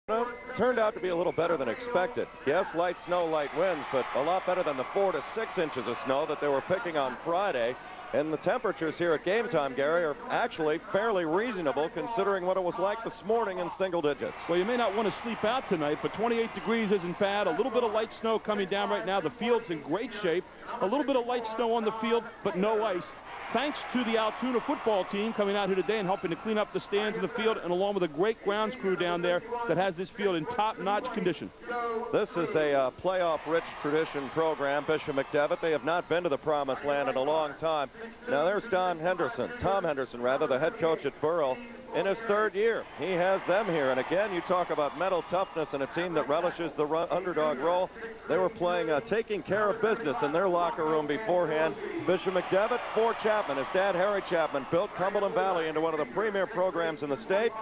Well, turned out to be a little better than expected. Yes, light snow, light winds, but a lot better than the 4 to 6 inches of snow that they were picking on Friday. And the temperatures here at game time, Gary, are actually fairly reasonable considering what it was like this morning in single digits. Well, you may not want to sleep out tonight, but 28 degrees isn't bad. A little bit of light snow coming down right now. The field's in great shape. A little bit of light snow on the field, but no ice. Thanks to the Altoona football team coming out here today and helping to clean up the stands in the field, and along with a great grounds crew down there that has this field in top-notch condition. This is a playoff-rich tradition program, Bishop McDevitt. They have not been to the promised land in a long time. Now there's Tom Henderson, the head coach at Burrell. In his third year, he has them here. And again, you talk about mental toughness and a team that relishes the underdog role. They were playing taking care of business in their locker room beforehand. Bishop McDevitt for Chapman. His dad, Harry Chapman, built Cumberland Valley into one of the premier programs in the state.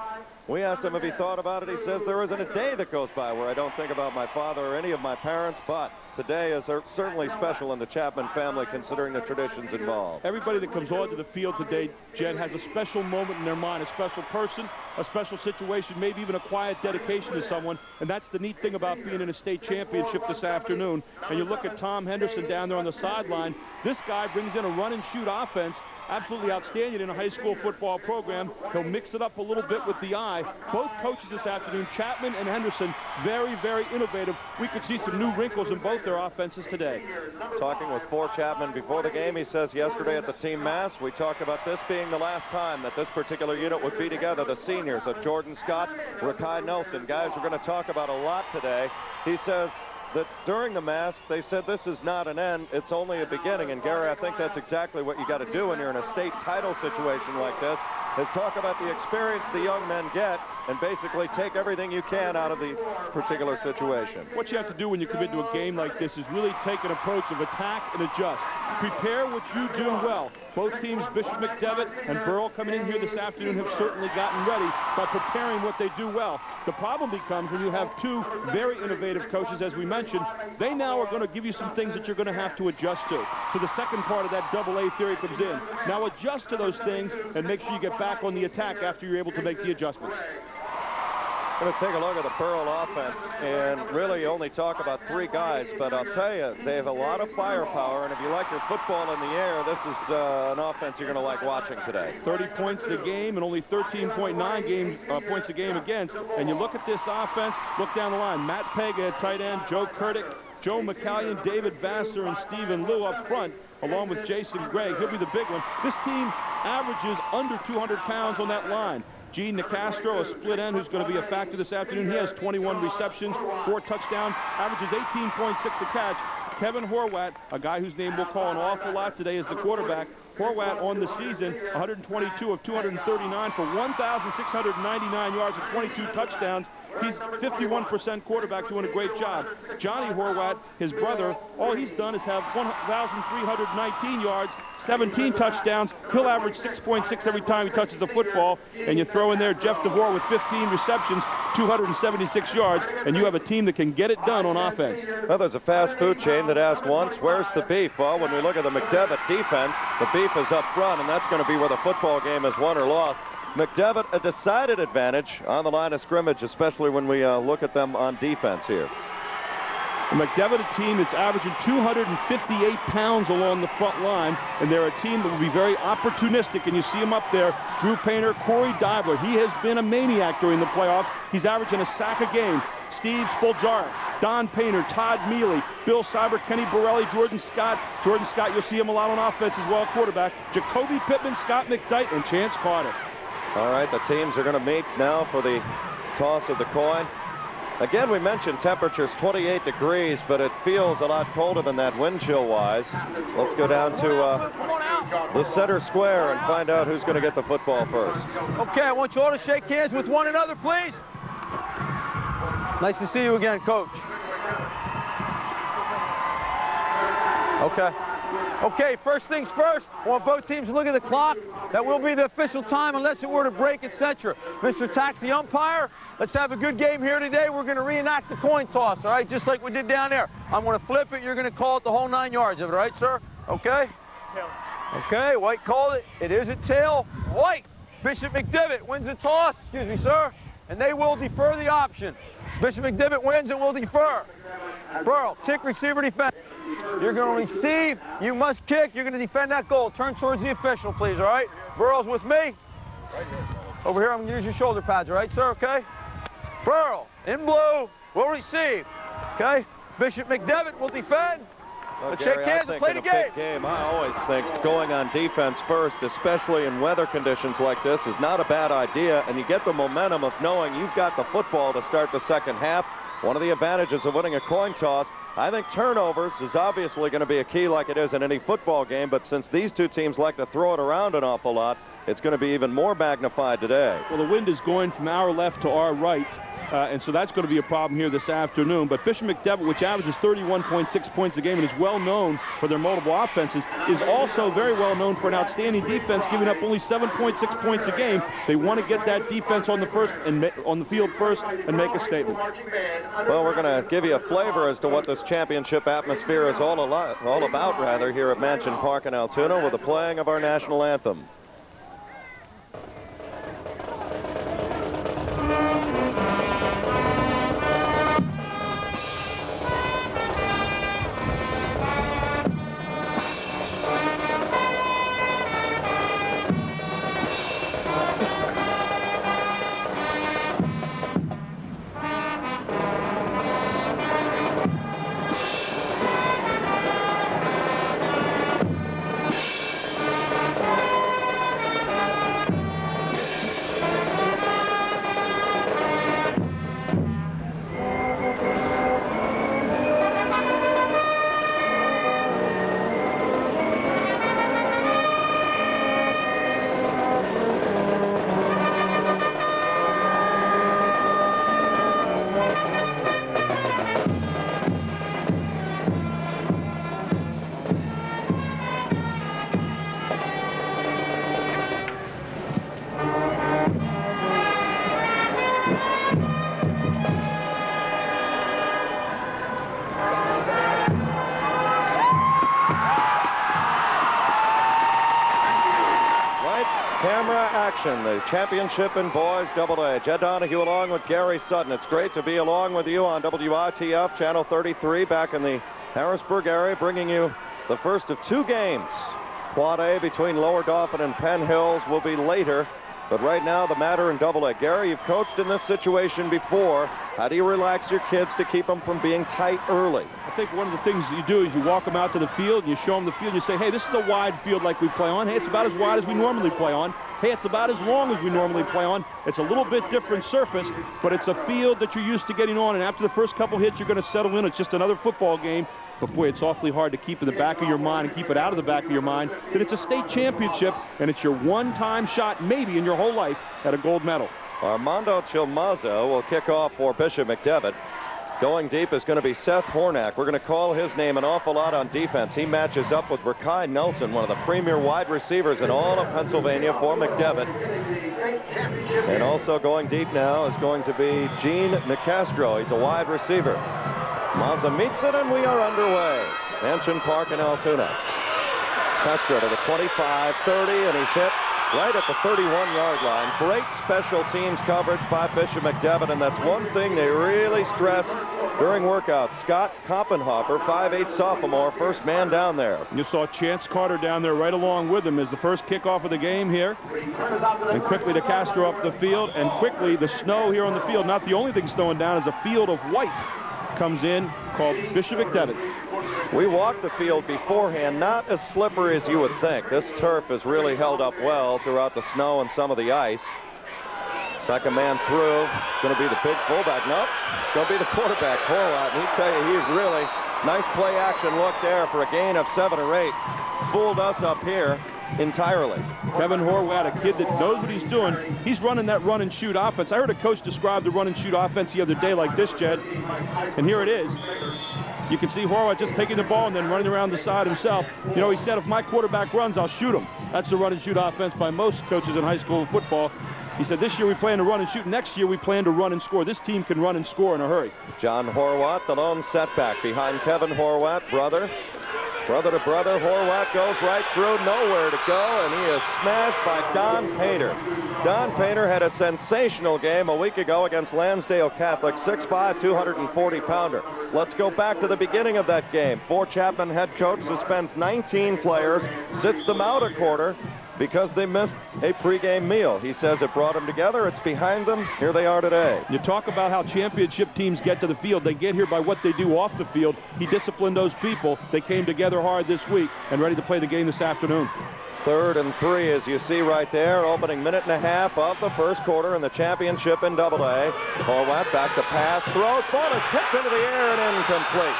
We asked him if he thought about it. He says, there isn't a day that goes by where I don't think about my father or any of my parents, but today is certainly special in the Chapman family considering the traditions involved. Everybody that comes onto the field today, Jed, has a special moment in their mind, a special person, a special situation, maybe even a quiet dedication to someone, and that's the neat thing about being in a state championship this afternoon. And you look at Tom Henderson down there on the sideline. This guy brings in a run-and-shoot offense. Absolutely outstanding in a high school football program. He'll mix it up a little bit with the eye. Both coaches this afternoon, Chapman and Henderson, very, very innovative. We could see some new wrinkles in both their offenses today. Talking with Chapman before the game, he says yesterday at the team mass, we talked about this being the last time that this particular unit would be together. The seniors of Jordan Scott, Rakai Nelson, guys we're going to talk about a lot today. He says that during the mass, they said this is not an end, it's only a beginning. And Gary, I think that's exactly what you got to do when you're in a state title situation like this, is talk about the experience the young men get and basically take everything you can out of the particular situation. What you have to do when you come into a game like this is really take an approach of attack and adjust. Prepare what you do well. Both teams, Bishop McDevitt and Burrell, coming in here this afternoon, have certainly gotten ready by preparing what they do well. The problem becomes when you have two very innovative coaches, as we mentioned, they now are going to give you some things that you're going to have to adjust to. So the second part of that double-A theory comes in. Now adjust to those things and make sure you get back on the attack after you're able to make the adjustments. Going to take a look at the Burrell offense and really only talk about 3 guys, but I'll tell you, they have a lot of firepower, and if you like your football in the air, this is an offense you're going to like watching today. 30 points a game and only 13.9 points a game against. And you look at this offense, look down the line. Matt Pega at tight end, Joe Kurdick, Joe McCallion, David Vassar, and Stephen Liu up front, along with Jason Gregg. He'll be the big one. This team averages under 200 pounds on that line. Gene Nicastro, a split end who's going to be a factor this afternoon. He has 21 receptions, 4 touchdowns, averages 18.6 a catch. Kevin Horwat, a guy whose name we'll call an awful lot today, is the quarterback. Horwat on the season, 122 of 239 for 1,699 yards and 22 touchdowns. He's 51% quarterback, doing a great job. Johnny Horwat, his brother, all he's done is have 1,319 yards, 17 touchdowns. He'll average 6.6 every time he touches the football. And you throw in there Jeff DeVore with 15 receptions, 276 yards, and you have a team that can get it done on offense. Well, there's a fast food chain that asked once, where's the beef? Well, when we look at the McDevitt defense, the beef is up front, and that's going to be where the football game is won or lost. McDevitt, a decided advantage on the line of scrimmage, especially when we look at them on defense here. The McDevitt team that's averaging 258 pounds along the front line, and they're a team that will be very opportunistic, and you see them up there. Drew Painter, Corey Dibler. He has been a maniac during the playoffs. He's averaging a sack a game. Steve Spoljarek, Don Painter, Todd Mealy, Bill Cyber, Kenny Borelli, Jordan Scott. Jordan Scott, you'll see him a lot on offense as well, quarterback. Jacoby Pittman, Scott McDyke, and Chance Carter. All right, the teams are going to meet now for the toss of the coin. Again, we mentioned temperatures 28 degrees, but it feels a lot colder than that wind chill-wise. Let's go down to the center square and find out who's going to get the football first. Okay, I want you all to shake hands with one another, please. Nice to see you again, Coach. Okay, first things first, I want both teams to look at the clock. That will be the official time unless it were to break, etc. Mr. Taxi umpire, let's have a good game here today. We're going to reenact the coin toss, all right, just like we did down there. I'm going to flip it. You're going to call it the whole 9 yards of it, all right, sir? Okay? Tail. Okay, White called it. It is a tail. White. Bishop McDevitt wins the toss. Excuse me, sir. and they will defer the option. Bishop McDevitt wins and will defer. Burrell, kick, receiver, defense. You're going to receive, you must kick, you're going to defend that goal. Turn towards the official, please, all right? Burrell's with me. Right here. Over here, I'm going to use your shoulder pads, all right, sir, okay? Burrell, in blue, will receive, okay? Bishop McDevitt will defend. Let's shake hands and play the game. I always think going on defense first, especially in weather conditions like this, is not a bad idea, and you get the momentum of knowing you've got the football to start the second half. One of the advantages of winning a coin toss, I think turnovers is obviously going to be a key like it is in any football game, but since these two teams like to throw it around an awful lot, it's going to be even more magnified today. Well, the wind is going from our left to our right. And so that's going to be a problem here this afternoon. But Bishop McDevitt, which averages 31.6 points a game and is well known for their multiple offenses, is also very well known for an outstanding defense, giving up only 7.6 points a game. They want to get that defense on the field first and make a statement. Well, we're going to give you a flavor as to what this championship atmosphere is all about here at Mansion Park in Altoona with the playing of our national anthem. Camera action, the championship in boys AA. Jed Donahue along with Gary Sutton. It's great to be along with you on WITF Channel 33 back in the Harrisburg area, bringing you the first of two games. Quad A between Lower Dauphin and Penn Hills will be later, but right now the matter in AA. Gary, you've coached in this situation before. How do you relax your kids to keep them from being tight early? I think one of the things you do is you walk them out to the field and you show them the field and you say, hey, this is a wide field like we play on. Hey, it's about as wide as we normally play on. Hey, it's about as long as we normally play on. It's a little bit different surface, but it's a field that you're used to getting on, and after the first couple hits, you're going to settle in. It's just another football game. But boy, it's awfully hard to keep in the back of your mind and keep it out of the back of your mind that it's a state championship and it's your one-time shot maybe in your whole life at a gold medal. Armando Chilmazo will kick off for Bishop McDevitt. Going deep is going to be Seth Hornack. We're going to call his name an awful lot on defense. He matches up with Rakai Nelson, one of the premier wide receivers in all of Pennsylvania for McDevitt. And also going deep now is going to be Gene Nicastro. He's a wide receiver. Mazza meets it, and we are underway. Mansion Park in Altoona. Castro to the 25, 30, and he's hit right at the 31-yard line. Great special teams coverage by Bishop McDevitt, and that's one thing they really stress during workouts. Scott Koppenhofer, 5'8" sophomore, first man down there. You saw Chance Carter down there right along with him as the first kickoff of the game here. And quickly to Castro up the field, and quickly the snow here on the field. Not the only thing snowing down is a field of white comes in called Bishop McDevitt. We walked the field beforehand, not as slippery as you would think. This turf has really held up well throughout the snow and some of the ice. Second man through. It's going to be the big fullback. Nope, it's going to be the quarterback, Horwath. And he tell you, he's really nice play action look there for a gain of 7 or 8. Fooled us up here entirely. Kevin Horwath, a kid that knows what he's doing. He's running that run and shoot offense. I heard a coach describe the run and shoot offense the other day like this, Jed. And here it is. You can see Horwath just taking the ball and then running around the side himself. You know, he said, if my quarterback runs, I'll shoot him. That's the run and shoot offense by most coaches in high school football. He said, this year we plan to run and shoot. Next year we plan to run and score. This team can run and score in a hurry. John Horwath, the lone setback behind Kevin Horwath, brother. Brother to brother, Horwath goes right through, nowhere to go, and he is smashed by Don Painter. Don Painter had a sensational game a week ago against Lansdale Catholic, 6'5", 240-pounder. Let's go back to the beginning of that game. Fort Chapman head coach suspends 19 players, sits them out a quarter because they missed a pregame meal. He says it brought them together. It's behind them. Here they are today. You talk about how championship teams get to the field. They get here by what they do off the field. He disciplined those people. They came together hard this week and ready to play the game this afternoon. 3rd and 3, as you see right there. Opening minute and a half of the first quarter in the championship in AA. Horwath back to pass, throws, ball is tipped into the air and incomplete.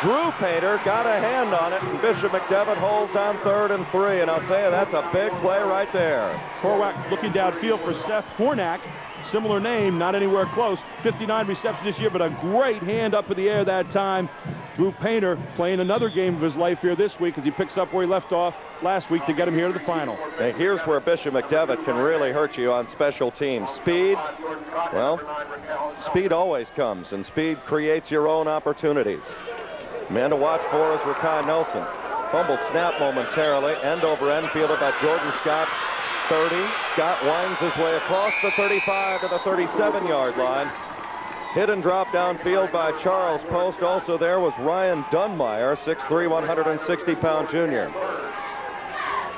Drew Painter got a hand on it, and Bishop McDevitt holds on 3rd and 3, and I'll tell you, that's a big play right there. Horwath looking downfield for Seth Hornack. Similar name, not anywhere close. 59 receptions this year, but a great hand up in the air that time. Drew Painter playing another game of his life here this week as he picks up where he left off last week to get him here to the final. And here's where Bishop McDevitt can really hurt you on special teams. Speed, well, speed always comes, and speed creates your own opportunities. Man to watch for is Rakai Nelson. Fumbled snap momentarily, end over end, fielded by Jordan Scott. 30. Scott winds his way across the 35 to the 37-yard line. Hit and drop downfield by Charles Post. Also there was Ryan Dunmeyer, 6'3", 160-pound junior.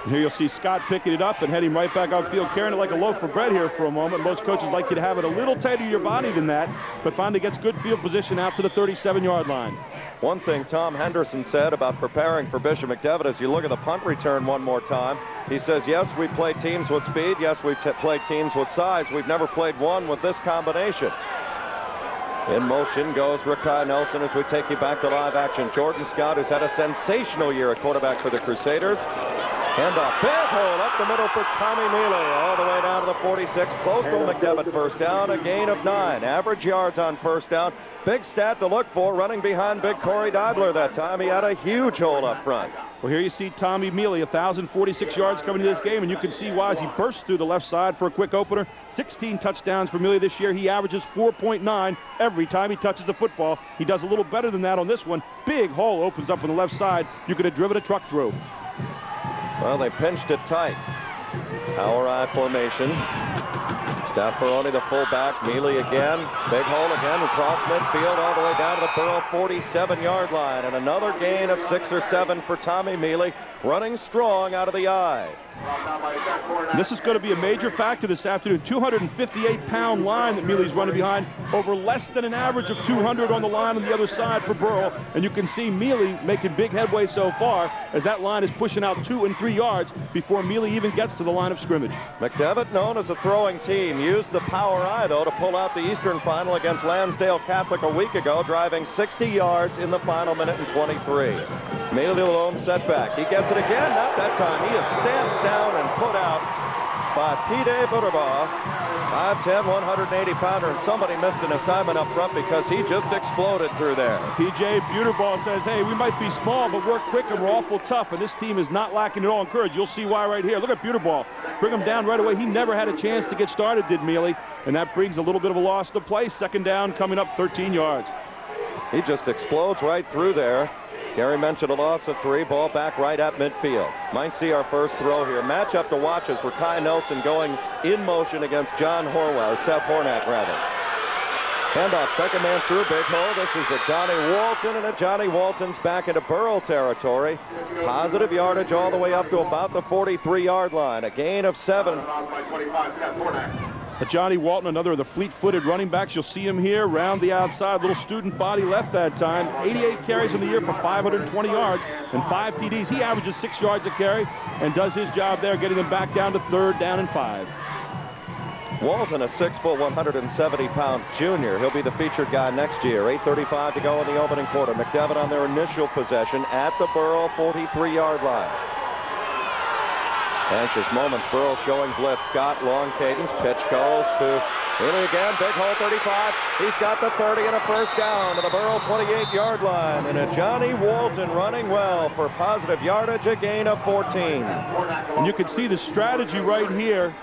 Here you'll see Scott picking it up and heading right back outfield, carrying it like a loaf of bread here for a moment. Most coaches like you to have it a little tighter to your body than that, but finally gets good field position out to the 37-yard line. One thing Tom Henderson said about preparing for Bishop McDevitt, as you look at the punt return one more time, he says, yes, we play teams with speed. Yes, we play teams with size. We've never played one with this combination. In motion goes Rakai Nelson as we take you back to live action. Jordan Scott, who's had a sensational year at quarterback for the Crusaders. Handoff, big hole up the middle for Tommy Mealy, all the way down to the 46. Close to McDevitt, first down, a gain of 9. Average yards on first down. Big stat to look for, running behind big Corey Deibler that time. He had a huge hole up front. Well, here you see Tommy Mealy, 1,046 yards coming to this game, and you can see why as he bursts through the left side for a quick opener. 16 touchdowns for Mealy this year. He averages 4.9 every time he touches the football. He does a little better than that on this one. Big hole opens up on the left side. You could have driven a truck through. Well, they pinched it tight. Power I formation. Staffaroni, the fullback. Mealy again. Big hole again across midfield all the way down to the Burrell 47-yard line. And another gain of 6 or 7 for Tommy Mealy, running strong out of the eye. This is going to be a major factor this afternoon. 258-pound line that Mealy's running behind, over less than an average of 200 on the line on the other side for Burrell. And you can see Mealy making big headway so far as that line is pushing out 2 and 3 yards before Mealy even gets to the line of scrimmage. McDevitt, known as a throwing team, used the power I, though, to pull out the Eastern final against Lansdale Catholic a week ago, driving 60 yards in the final minute and 23. Mealy alone setback. He gets it again, not that time. He is stamped down and put out by P.J. Butterbaugh, 5'10", 180-pounder, and somebody missed an assignment up front because he just exploded through there. P.J. Butterbaugh says, hey, we might be small, but we're quick and we're awful tough, and this team is not lacking at all in courage. You'll see why right here. Look at Butterbaugh. Bring him down right away. He never had a chance to get started, did Mealy, and that brings a little bit of a loss to play. Second down coming up 13 yards. He just explodes right through there. Gary mentioned a loss of 3, ball back right at midfield. Might see our first throw here. Matchup to watch is Rakai Nelson going in motion against John Horwath, or Seth Hornack rather. Handoff, second man through, big hole. This is a Johnny Walton, and a Johnny Walton's back into Burrell territory. Positive yardage all the way up to about the 43-yard line. A gain of 7. Johnny Walton, another of the fleet-footed running backs. You'll see him here round the outside. Little student body left that time. 88 carries in the year for 520 yards and 5 TDs. He averages 6 yards a carry and does his job there, getting them back down to 3rd down and 5. Walton, a 6', 170-pound junior. He'll be the featured guy next year. 8:35 to go in the opening quarter. McDevitt on their initial possession at the Burrell 43-yard line. Anxious moments. Burrell showing blitz. Scott, long cadence. Pitch goes to Mealy again. Big hole 35. He's got the 30 and a first down to the Burrell 28-yard line. And a Johnny Walton running well for positive yardage, a gain of 14. And you can see the strategy right here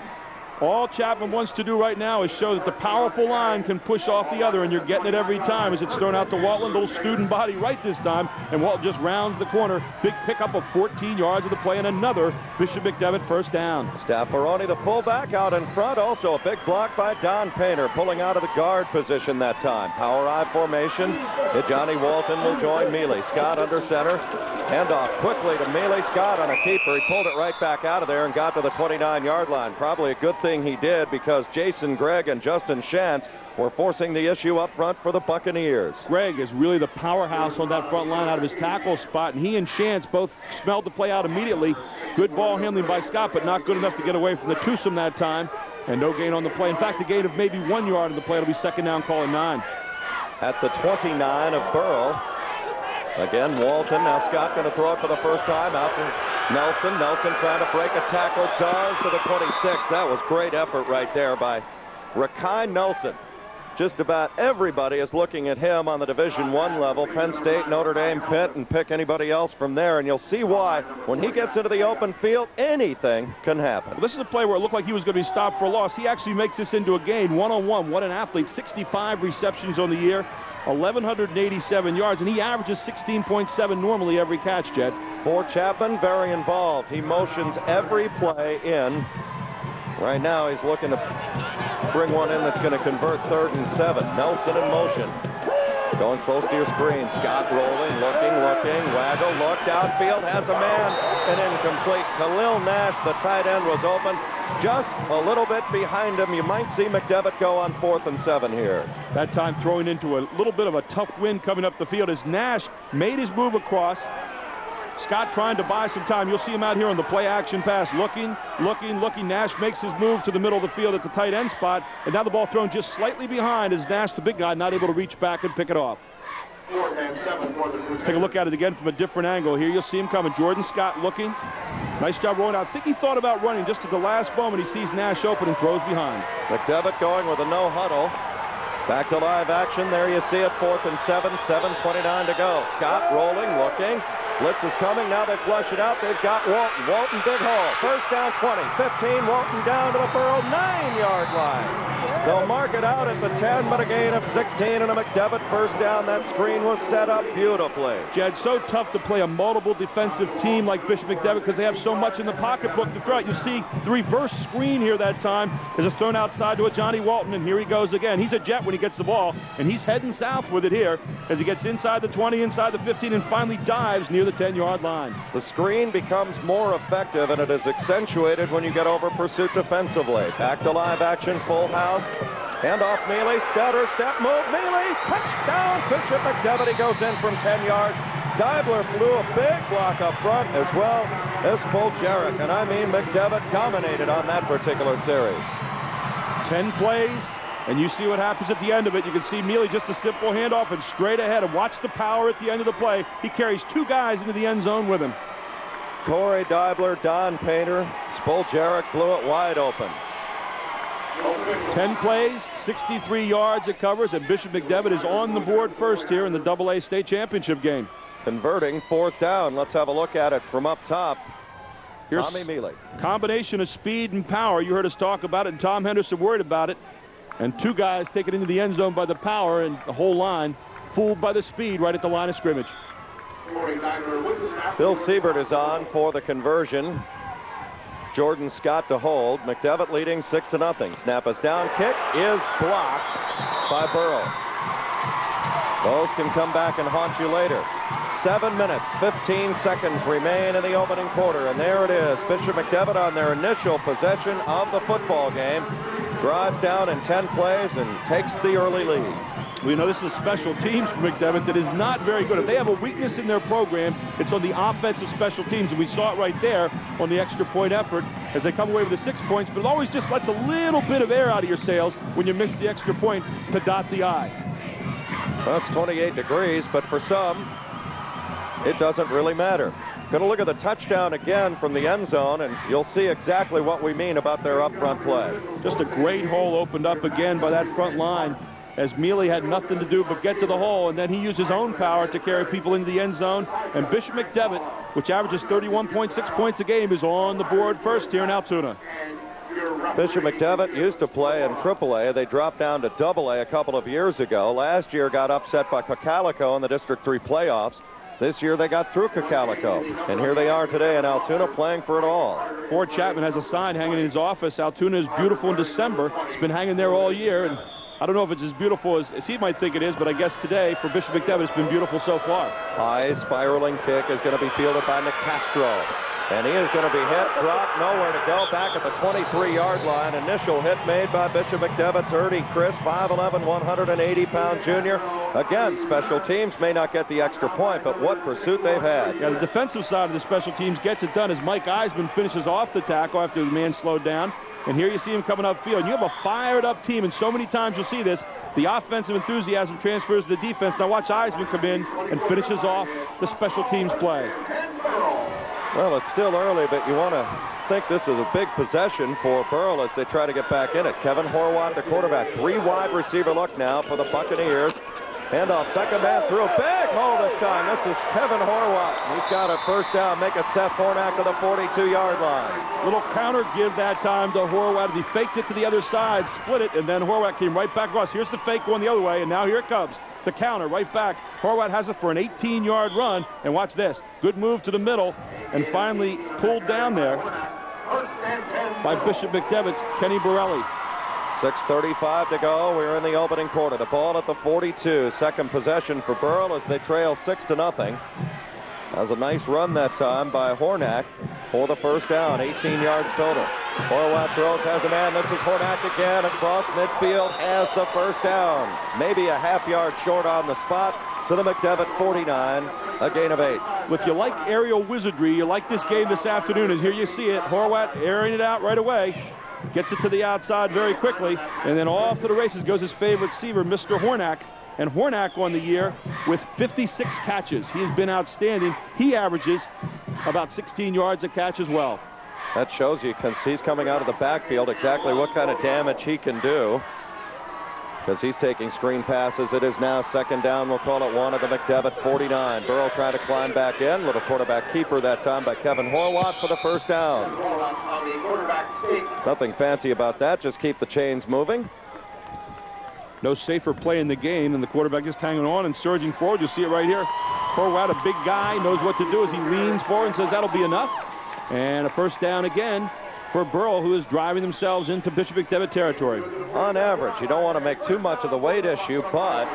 All Chapman wants to do right now is show that the powerful line can push off the other, and you're getting it every time as it's thrown out to Waltland. Little student body right this time, and Waltland just rounds the corner. Big pickup of 14 yards of the play, and another Bishop McDevitt first down. Staffaroni, the fullback, out in front. Also a big block by Don Painter, pulling out of the guard position that time. Power I formation. Johnny Walton will join Mealy. Scott under center. Handoff quickly to Mealy. Scott on a keeper. He pulled it right back out of there and got to the 29-yard line. Probably a good thing he did, because Jason Gregg and Justin Shantz were forcing the issue up front for the Buccaneers. Gregg is really the powerhouse on that front line out of his tackle spot, and he and Shantz both smelled the play out immediately. Good ball handling by Scott, but not good enough to get away from the twosome that time, and no gain on the play. In fact, a gain of maybe 1 yard on the play. It'll be second down, call and 9. At the 29 of Burrell. Again, Walton. Now Scott going to throw it for the first time out to Nelson. Nelson trying to break a tackle. Does to the 26. That was great effort right there by Rakai Nelson. Just about everybody is looking at him on the Division I level. Penn State, Notre Dame, Pitt, and pick anybody else from there. And you'll see why. When he gets into the open field, anything can happen. Well, this is a play where it looked like he was going to be stopped for a loss. He actually makes this into a gain, one-on-one. What an athlete. 65 receptions on the year. 1,187 yards, and he averages 16.7 normally every catch, Jed. For Chapman, very involved. He motions every play in. Right now, he's looking to bring one in that's going to convert 3rd and 7. Nelson in motion. Going close to your screen. Scott rolling, looking. Waggle, look downfield, has a man, and incomplete. Khalil Nash, the tight end, was open. Just a little bit behind him. You might see McDevitt go on 4th and 7 here. That time throwing into a little bit of a tough wind coming up the field as Nash made his move across. Scott trying to buy some time. You'll see him out here on the play action pass. Looking. Nash makes his move to the middle of the field at the tight end spot. And now the ball thrown just slightly behind as Nash, the big guy, not able to reach back and pick it off. Take a look at it again from a different angle. Here you'll see him coming. Jordan Scott looking. Nice job rolling out. I think he thought about running just at the last moment. He sees Nash open and throws behind. McDevitt going with a no huddle. Back to live action. There you see it. 4th and 7. 7:29 to go. Scott rolling, looking. Blitz is coming. Now they flush it out. They've got Walton. Walton, big hole. First down, 20. 15. Walton down to the Burrell 9-yard line. They'll mark it out at the 10, but a gain of 16 and a McDevitt first down. That screen was set up beautifully. Jed, so tough to play a multiple defensive team like Bishop McDevitt because they have so much in the pocketbook to throw out. You see the reverse screen here that time is just thrown outside to a Johnny Walton, and here he goes again. He's a jet when he gets the ball, and he's heading south with it here as he gets inside the 20, inside the 15, and finally dives near the 10-yard line. The screen becomes more effective, and it is accentuated when you get over pursuit defensively. Back to live action, full house. Hand off Mealy, stutter, step move, Mealy, touchdown, Bishop McDevitt. He goes in from 10 yards. Deibler flew a big block up front as well as Fulgeric, and I mean McDevitt dominated on that particular series. 10 plays, and you see what happens at the end of it. You can see Mealy just a simple handoff and straight ahead, and watch the power at the end of the play. He carries 2 guys into the end zone with him. Corey Deibler, Don Painter, Fulgeric blew it wide open. 10 plays, 63 yards it covers, and Bishop McDevitt is on the board first here in the AA state championship game. Converting 4th down. Let's have a look at it from up top. Here's Tommy Mealy. Combination of speed and power. You heard us talk about it, and Tom Henderson worried about it. And 2 guys taken into the end zone by the power, and the whole line fooled by the speed right at the line of scrimmage. Bill Siebert is on for the conversion. Jordan Scott to hold. McDevitt leading 6-0. Snap is down. Kick is blocked by Burrell. Those can come back and haunt you later. 7 minutes, 15 seconds remain in the opening quarter. And there it is. Bishop McDevitt on their initial possession of the football game. Drives down in 10 plays and takes the early lead. We know this is a special teams for McDevitt that is not very good. If they have a weakness in their program, it's on the offensive special teams, and we saw it right there on the extra point effort as they come away with the 6 points, but it always just lets a little bit of air out of your sails when you miss the extra point to dot the I. Well, it's 28 degrees, but for some, it doesn't really matter. Going to look at the touchdown again from the end zone, and you'll see exactly what we mean about their up front play. Just a great hole opened up again by that front line, as Mealy had nothing to do but get to the hole, and then he used his own power to carry people into the end zone. And Bishop McDevitt, which averages 31.6 points a game, is on the board first here in Altoona. Bishop McDevitt used to play in AAA. They dropped down to AA a couple of years ago. Last year got upset by Cocalico in the District 3 playoffs. This year they got through Cocalico. And here they are today in Altoona playing for it all. Ford Chapman has a sign hanging in his office. Altoona is beautiful in December. It's been hanging there all year. And I don't know if it's as beautiful as he might think it is, but I guess today for Bishop McDevitt it's been beautiful so far. High spiraling kick is going to be fielded by Nicastro. And he is going to be hit, dropped, nowhere to go, back at the 23-yard line. Initial hit made by Bishop McDevitt's Ernie Chris, 5'11", 180-pound junior. Again, special teams may not get the extra point, but what pursuit they've had. Yeah, the defensive side of the special teams gets it done as Mike Eisman finishes off the tackle after the man slowed down. And here you see him coming upfield. You have a fired-up team, and so many times you'll see this. The offensive enthusiasm transfers to the defense. Now watch Eisman come in and finishes off the special teams play. Well, it's still early, but you want to think this is a big possession for Burrell as they try to get back in it. Kevin Horwath, the quarterback. 3 wide receiver look now for the Buccaneers. Handoff, second man through. Big hole this time. This is Kevin Horwath. He's got a first down. Make it Seth Hornak to the 42-yard line. Little counter give that time to Horwath. He faked it to the other side, split it, and then Horwath came right back across. Here's the fake going the other way, and now here it comes. The counter right back. Horwath has it for an 18-yard run, and watch this. Good move to the middle, and finally pulled down there by Bishop McDevitt's Kenny Burrell. 6:35 to go. We're in the opening quarter. The ball at the 42. Second possession for Burrell as they trail 6-0. That was a nice run that time by Hornak for the first down. 18 yards total. Horwath throws, has a man. This is Hornak again across midfield. Has the first down. Maybe a half yard short on the spot to the McDevitt 49. A gain of 8. If you like aerial wizardry, you like this game this afternoon, and here you see it. Horwath airing it out right away. Gets it to the outside very quickly, and then off to the races goes his favorite receiver, Mr. Hornak. And Hornak on the year with 56 catches. He has been outstanding. He averages about 16 yards a catch as well. That shows you, because he's coming out of the backfield, exactly what kind of damage he can do. Because he's taking screen passes. It is now second down. We'll call it 1 at the McDevitt 49. Burrell trying to climb back in. Little quarterback keeper that time by Kevin Horwath for the first down. Nothing fancy about that. Just keep the chains moving. No safer play in the game than the quarterback just hanging on and surging forward. You see it right here. Horwath, a big guy, knows what to do as he leans forward and says that'll be enough. And a first down again for Burrell, who is driving themselves into Bishop McDevitt territory. On average, you don't want to make too much of the weight issue, but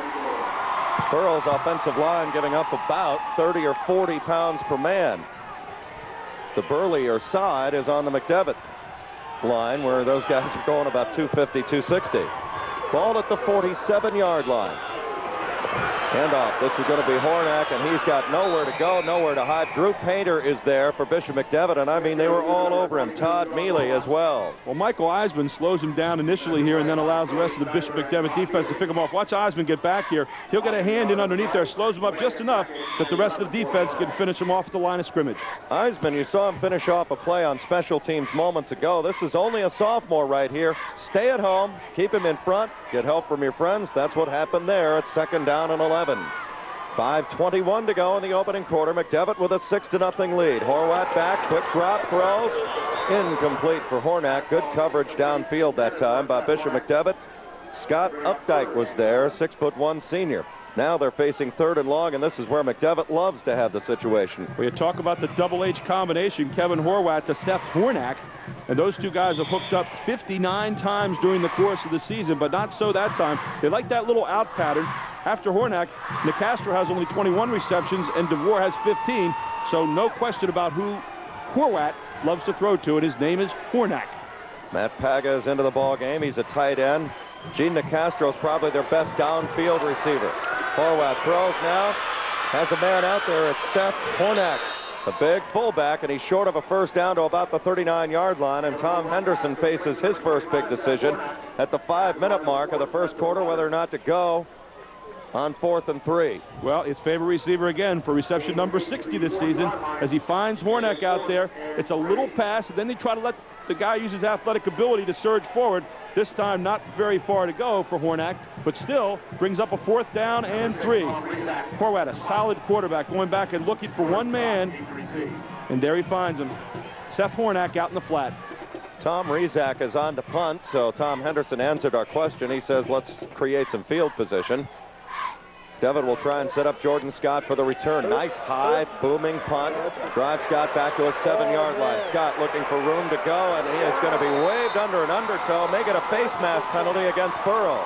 Burrell's offensive line giving up about 30 or 40 pounds per man. The burlier side is on the McDevitt line, where those guys are going about 250, 260. Ball at the 47-yard line. Handoff. This is going to be Hornak, and he's got nowhere to go, nowhere to hide. Drew Painter is there for Bishop McDevitt, and I mean, they were all over him. Todd Mealy as well. Well, Michael Eisman slows him down initially here and then allows the rest of the Bishop McDevitt defense to pick him off. Watch Eisman get back here. He'll get a hand in underneath there, slows him up just enough that the rest of the defense can finish him off at the line of scrimmage. Eisman, you saw him finish off a play on special teams moments ago. This is only a sophomore right here. Stay at home, keep him in front, get help from your friends. That's what happened there at second down and 11. 5:21 to go in the opening quarter. McDevitt with a 6-0 lead. Horwath back, quick drop, throws. Incomplete for Hornak. Good coverage downfield that time by Bishop McDevitt. Scott Updike was there, 6'1" senior. Now they're facing third and long, and this is where McDevitt loves to have the situation. We talk about the double H combination, Kevin Horwath to Seth Hornak, and those two guys have hooked up 59 times during the course of the season, but not so that time. They like that little out pattern. After Hornak, Nicastro has only 21 receptions, and DeVore has 15, so no question about who Horwath loves to throw to, and his name is Hornak. Matt Paga is into the ball game. He's a tight end. Gene Nicastro is probably their best downfield receiver. Horwath throws now. Has a man out there. It's Seth Hornak, a big fullback, and he's short of a first down to about the 39-yard line, and Tom Henderson faces his first big decision at the 5-minute mark of the first quarter, whether or not to go on 4th and 3. Well, his favorite receiver again for reception number 60 this season as he finds Hornak out there. It's a little pass, and then they try to let the guy use his athletic ability to surge forward. This time not very far to go for Hornak, but still brings up a 4th down and 3. Horwath, a solid quarterback, going back and looking for one man, and there he finds him. Seth Hornak out in the flat. Tom Rezac is on to punt, so Tom Henderson answered our question. He says, let's create some field position. McDevitt will try and set up Jordan Scott for the return. Nice high, booming punt. Drive Scott back to a 7-yard line. Scott looking for room to go, and he is going to be waved under an undertow, make it a face mask penalty against Burrell.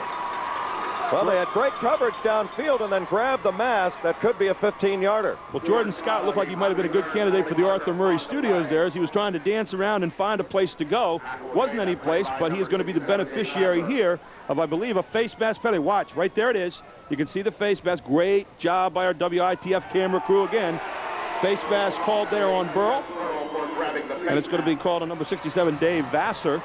Well, they had great coverage downfield and then grabbed the mask. That could be a 15-yarder. Well, Jordan Scott looked like he might have been a good candidate for the Arthur Murray Studios there as he was trying to dance around and find a place to go. Wasn't any place, but he is going to be the beneficiary here of, I believe, a face mask penalty. Watch, right there it is. You can see the face mask. Great job by our WITF camera crew again. Face mask called there on Burrell. And it's going to be called on number 67, Dave Vassar.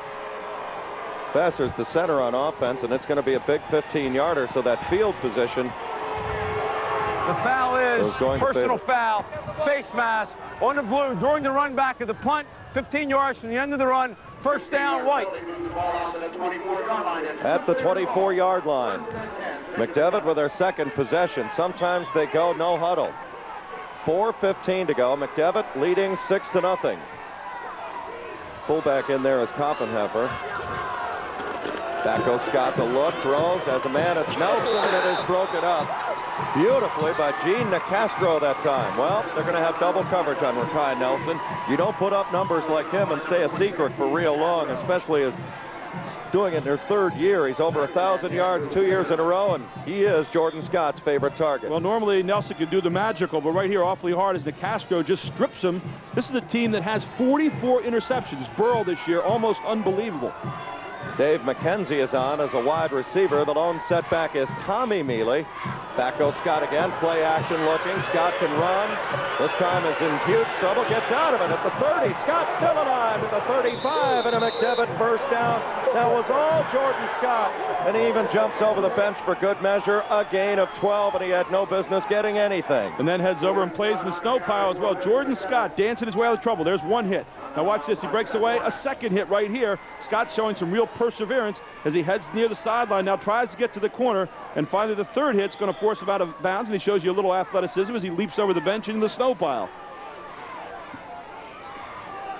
Vassar's the center on offense, and it's going to be a big 15-yarder, so that field position. The foul is personal foul, face mask on the blue during the run back of the punt, 15 yards from the end of the run, first down, White. At the 24-yard line. McDevitt with their second possession. Sometimes they go no huddle. 4:15 to go. McDevitt leading 6-0. Fullback in there is Koppenheffer. Back goes Scott to look, throws as a man. It's Nelson, and it is broken up beautifully by Gene Nicastro that time. Well, they're going to have double coverage on Rakai Nelson. You don't put up numbers like him and stay a secret for real long, especially as doing it in their third year. He's over 1,000 yards 2 years in a row, and he is Jordan Scott's favorite target. Well, normally Nelson can do the magical, but right here awfully hard as Nicastro just strips him. This is a team that has 44 interceptions. Burrell this year, almost unbelievable. Dave McKenzie is on as a wide receiver. The lone setback is Tommy Mealy. Back goes Scott again. Play action looking. Scott can run. This time is in huge trouble. Gets out of it at the 30. Scott still alive to the 35, and a McDevitt first down. That was all Jordan Scott, and he even jumps over the bench for good measure. A gain of 12, and he had no business getting anything. And then heads over and plays in the snow pile as well. Jordan Scott dancing his way out of trouble. There's one hit. Now watch this. He breaks away. A second hit right here. Scott showing some real perseverance as he heads near the sideline. Now tries to get to the corner. And finally the third hit's going to force him out of bounds. And he shows you a little athleticism as he leaps over the bench into the snow pile.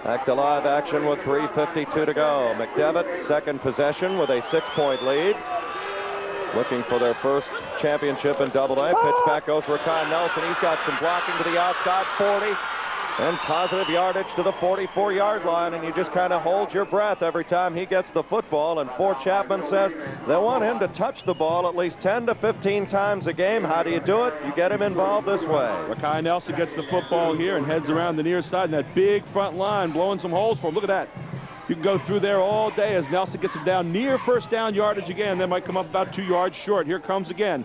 Back to live action with 3:52 to go. McDevitt, second possession with a 6-point lead. Looking for their first championship in Double-A. Pitch back goes Rakai Nelson. He's got some blocking to the outside, 40. And positive yardage to the 44-yard line, and you just kind of hold your breath every time he gets the football. And Fort Chapman says they want him to touch the ball at least 10 to 15 times a game. How do you do it? You get him involved this way. Rakai Nelson gets the football here and heads around the near side, and that big front line blowing some holes for him. Look at that. You can go through there all day as Nelson gets him down near first down yardage again. They might come up about 2 yards short. Here comes again.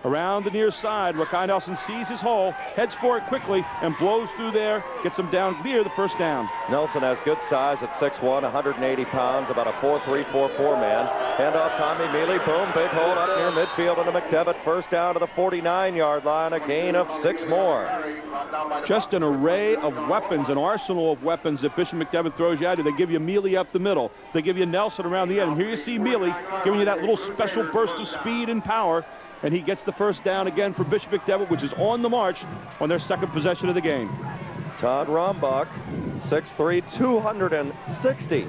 Around the near side, Rakai Nelson sees his hole, heads for it quickly, and blows through there, gets him down near the first down. Nelson has good size at 6'1", 180 pounds, about a 4'3", 4'4" man. Hand off Tommy Mealy, boom, big hold up near midfield, and a McDevitt first down to the 49-yard line, a gain of 6 more. Just an array of weapons, an arsenal of weapons that Bishop McDevitt throws you at. They give you Mealy up the middle. They give you Nelson around the end. And here you see Mealy giving you that little special burst of speed and power. And he gets the first down again for Bishop McDevitt, which is on the march on their second possession of the game. Todd Rombach, 6'3", 260.